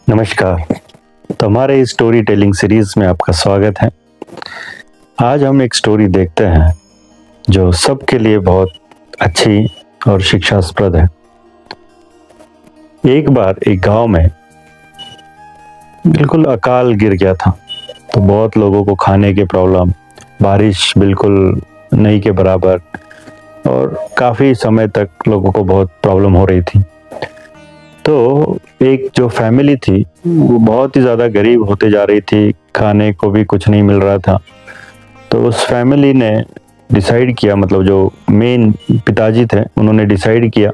नमस्कार। तो हमारे इस स्टोरी टेलिंग सीरीज में आपका स्वागत है। आज हम एक स्टोरी देखते हैं जो सबके लिए बहुत अच्छी और शिक्षास्पद है। एक बार एक गांव में बिल्कुल अकाल गिर गया था, तो बहुत लोगों को खाने की प्रॉब्लम, बारिश बिल्कुल नहीं के बराबर और काफ़ी समय तक लोगों को बहुत प्रॉब्लम हो रही थी। तो एक जो फैमिली थी वो बहुत ही ज़्यादा गरीब होते जा रही थी, खाने को भी कुछ नहीं मिल रहा था। तो उस फैमिली ने डिसाइड किया, मतलब जो मेन पिताजी थे उन्होंने डिसाइड किया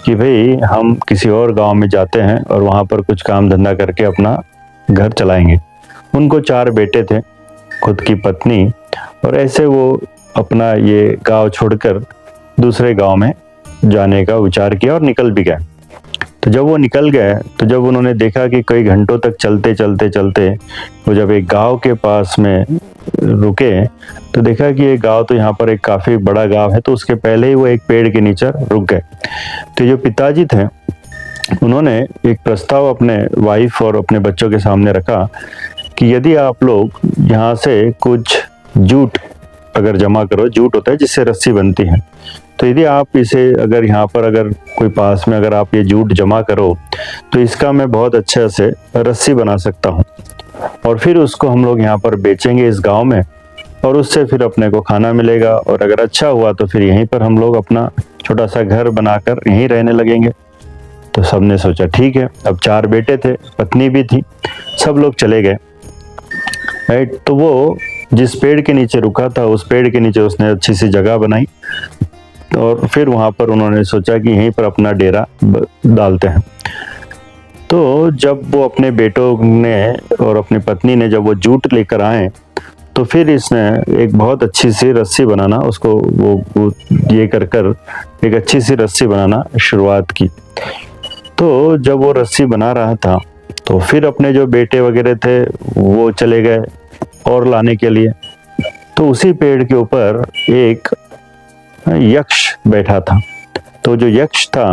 कि भाई हम किसी और गांव में जाते हैं और वहाँ पर कुछ काम धंधा करके अपना घर चलाएंगे। उनको 4 बेटे थे, खुद की पत्नी, और ऐसे वो अपना ये गांव छोड़कर दूसरे गांव में जाने का विचार किया और निकल भी गए। तो जब वो निकल गए तो जब उन्होंने देखा कि कई घंटों तक चलते चलते चलते वो जब एक गांव के पास में रुके तो देखा कि ये गांव तो यहाँ पर एक काफ़ी बड़ा गांव है, तो उसके पहले ही वो एक पेड़ के नीचे रुक गए। तो जो पिताजी थे उन्होंने एक प्रस्ताव अपने वाइफ और अपने बच्चों के सामने रखा कि यदि आप लोग यहाँ से कुछ जूट अगर जमा करो, जूट होता है जिससे रस्सी बनती है, तो यदि आप इसे अगर यहाँ पर अगर कोई पास में अगर आप ये जूट जमा करो तो इसका मैं बहुत अच्छे से रस्सी बना सकता हूँ और फिर उसको हम लोग यहाँ पर बेचेंगे इस गांव में और उससे फिर अपने को खाना मिलेगा, और अगर अच्छा हुआ तो फिर यहीं पर हम लोग अपना छोटा सा घर बनाकर यहीं रहने लगेंगे। तो सबने सोचा ठीक है। अब 4 बेटे थे, पत्नी भी थी, सब लोग चले गए। राइट, तो वो जिस पेड़ के नीचे रुका था उस पेड़ के नीचे उसने अच्छी सी जगह बनाई और फिर वहाँ पर उन्होंने सोचा कि यहीं पर अपना डेरा डालते हैं। तो जब वो अपने बेटों ने और अपनी पत्नी ने जब वो जूट लेकर आए तो फिर इसने एक बहुत अच्छी सी रस्सी बनाना, उसको वो ये कर कर एक अच्छी सी रस्सी बनाना शुरुआत की। तो जब वो रस्सी बना रहा था तो फिर अपने जो बेटे वगैरह थे वो चले गए और लाने के लिए। तो उसी पेड़ के ऊपर एक यक्ष बैठा था। तो जो यक्ष था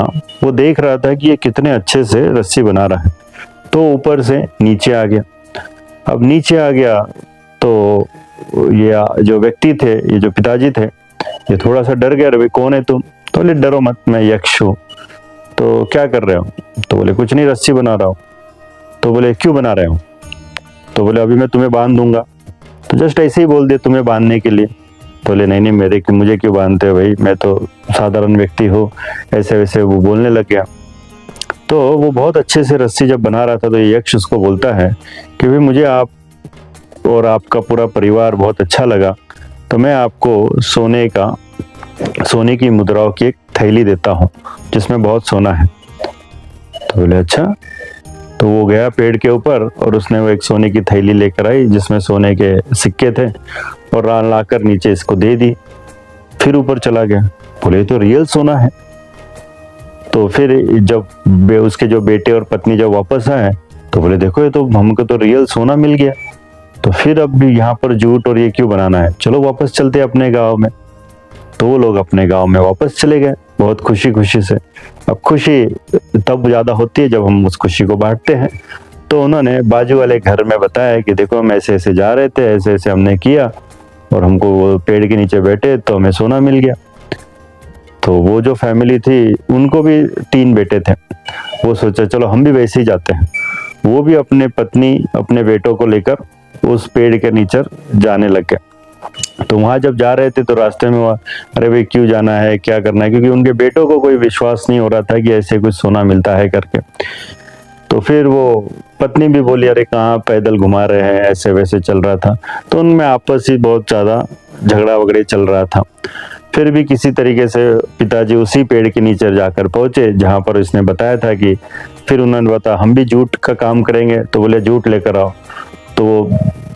वो देख रहा था कि ये कितने अच्छे से रस्सी बना रहा है, तो ऊपर से नीचे आ गया। अब नीचे आ गया तो ये जो व्यक्ति थे, ये जो पिताजी थे, ये थोड़ा सा डर गया। भाई कौन है तुम? तो बोले डरो मत, मैं यक्ष हूँ। तो क्या कर रहे हो? तो बोले कुछ नहीं, रस्सी बना रहा हूँ। तो बोले क्यों बना रहे हो? तो बोले अभी मैं तुम्हें बांध दूंगा। तो जस्ट ऐसे ही बोल दिया तुम्हें बांधने के लिए। तो बोले नहीं नहीं, मुझे क्यों बांधते हो भाई, मैं तो साधारण व्यक्ति हूँ, ऐसे वैसे वो बोलने लग गया। तो वो बहुत अच्छे से रस्सी जब बना रहा था तो ये यक्ष उसको बोलता है कि भाई मुझे आप और आपका पूरा परिवार बहुत अच्छा लगा, तो मैं आपको सोने की मुद्राओं की एक थैली देता हूँ जिसमें बहुत सोना है। तो बोले अच्छा। तो वो गया पेड़ के ऊपर और उसने वो एक सोने की थैली लेकर आई जिसमें सोने के सिक्के थे और लाकर नीचे इसको दे दी, फिर ऊपर चला गया। बोले तो रियल सोना है। तो फिर जब उसके जो बेटे और पत्नी जब वापस आए तो बोले देखो ये तो हमको तो रियल सोना मिल गया, तो फिर अब भी यहाँ पर जूट और ये क्यों बनाना है, चलो वापस चलते अपने गाँव में। तो वो लोग अपने गाँव में वापस चले गए बहुत खुशी खुशी से। अब खुशी तब ज़्यादा होती है जब हम उस खुशी को बांटते हैं। तो उन्होंने बाजू वाले घर में बताया कि देखो हम ऐसे ऐसे जा रहे थे, ऐसे ऐसे हमने किया और हमको वो पेड़ के नीचे बैठे तो हमें सोना मिल गया। तो वो जो फैमिली थी उनको भी 3 बेटे थे, वो सोचा चलो हम भी वैसे ही जाते हैं। वो भी अपने पत्नी अपने बेटों को लेकर उस पेड़ के नीचे जाने लग गए। तो वहाँ जब जा रहे थे तो रास्ते में वो अरे भाई क्यों जाना है, क्या करना है, क्योंकि उनके बेटों को कोई विश्वास नहीं हो रहा था कि ऐसे कुछ सोना मिलता है करके। तो फिर वो पत्नी भी बोली अरे कहाँ पैदल घुमा रहे हैं, ऐसे वैसे चल रहा था। तो उनमें आपस ही बहुत ज़्यादा झगड़ा वगड़े चल रहा था। फिर भी किसी तरीके से पिताजी उसी पेड़ के नीचे जाकर पहुंचे जहाँ पर इसने बताया था कि, फिर उन्होंने बताया हम भी जूट का काम करेंगे। तो बोले जूट लेकर आओ। तो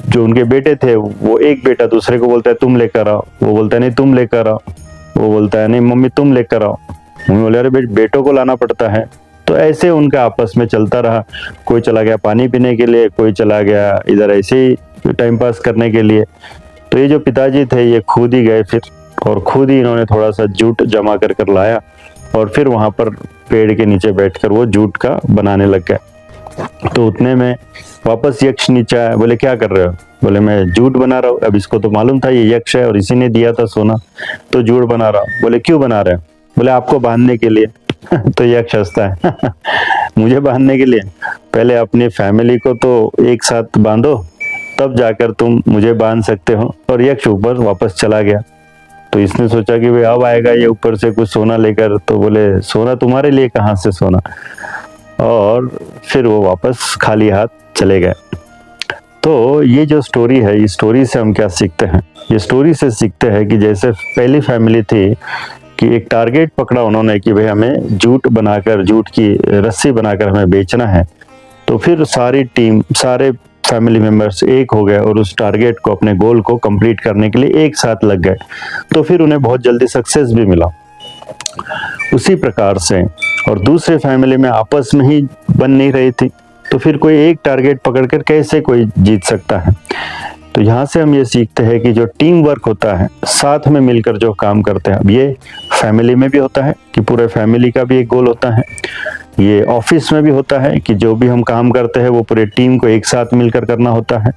जो उनके बेटे थे वो एक बेटा दूसरे को बोलता है तुम लेकर आओ, वो बोलता है नहीं तुम लेकर आओ, वो बोलता है नहीं मम्मी तुम लेकर आओ। मम्मी बोले अरे बेटों को लाना पड़ता है। तो ऐसे उनका आपस में चलता रहा। कोई चला गया पानी पीने के लिए, कोई चला गया इधर ऐसे ही टाइम पास करने के लिए। तो ये जो पिताजी थे ये खुद ही गए फिर, और खुद ही इन्होंने थोड़ा सा जूट जमा कर लाया और फिर वहाँ पर पेड़ के नीचे बैठकर वो जूट का बनाने लग गए। तो उतने में वापस यक्ष नीचे आया, बोले क्या कर रहे हो? बोले मैं जूट बना रहा हूँ। अब इसको तो मालूम था ये यक्ष है और इसी ने दिया था सोना, तो जूट बना रहा हूँ। बोले क्यों बना रहे हो? बोले आपको बांधने के लिए। तो यक्ष हंसता है मुझे बांधने के लिए? पहले अपनी फैमिली को तो एक साथ बांधो, तब जाकर तुम मुझे बांध सकते हो। और यक्ष ऊपर वापस चला गया। तो इसने सोचा कि भाई अब आएगा ये ऊपर से कुछ सोना लेकर, तो बोले सोना तुम्हारे लिए कहाँ से सोना, और फिर वो वापस खाली हाथ चले गए। तो ये जो स्टोरी है, इस स्टोरी से हम क्या सीखते हैं? ये स्टोरी से सीखते हैं कि जैसे पहली फैमिली थी कि एक टारगेट पकड़ा उन्होंने कि भाई हमें जूट बनाकर, जूट की रस्सी बनाकर हमें बेचना है। तो फिर सारी टीम, सारे फैमिली मेंबर्स एक हो गए और उस टारगेट को, अपने गोल को कंप्लीट करने के लिए एक साथ लग गए। तो फिर उन्हें बहुत जल्दी सक्सेस भी मिला। उसी प्रकार से और दूसरे फैमिली में आपस में ही बन नहीं रही थी, तो फिर कोई एक टारगेट पकड़कर कैसे कोई जीत सकता है? तो यहाँ से हम ये सीखते हैं कि जो टीम वर्क होता है, साथ में मिलकर जो काम करते हैं, अब ये फैमिली में भी होता है कि पूरे फैमिली का भी एक गोल होता है, ये ऑफिस में भी होता है कि जो भी हम काम करते हैं वो पूरे टीम को एक साथ मिलकर करना होता है।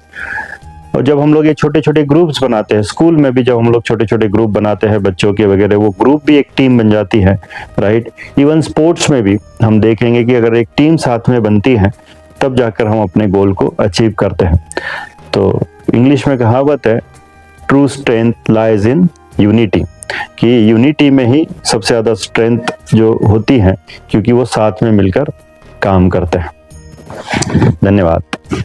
और जब हम लोग ये छोटे छोटे ग्रुप्स बनाते हैं, स्कूल में भी जब हम लोग छोटे छोटे ग्रुप बनाते हैं बच्चों के वगैरह, वो ग्रुप भी एक टीम बन जाती है, राइट। इवन स्पोर्ट्स में भी हम देखेंगे कि अगर एक टीम साथ में बनती है तब जाकर हम अपने गोल को अचीव करते हैं। तो इंग्लिश में कहावत है, true strength lies in unity, कि यूनिटी में ही सबसे ज़्यादा स्ट्रेंथ जो होती है, क्योंकि वो साथ में मिलकर काम करते हैं। धन्यवाद।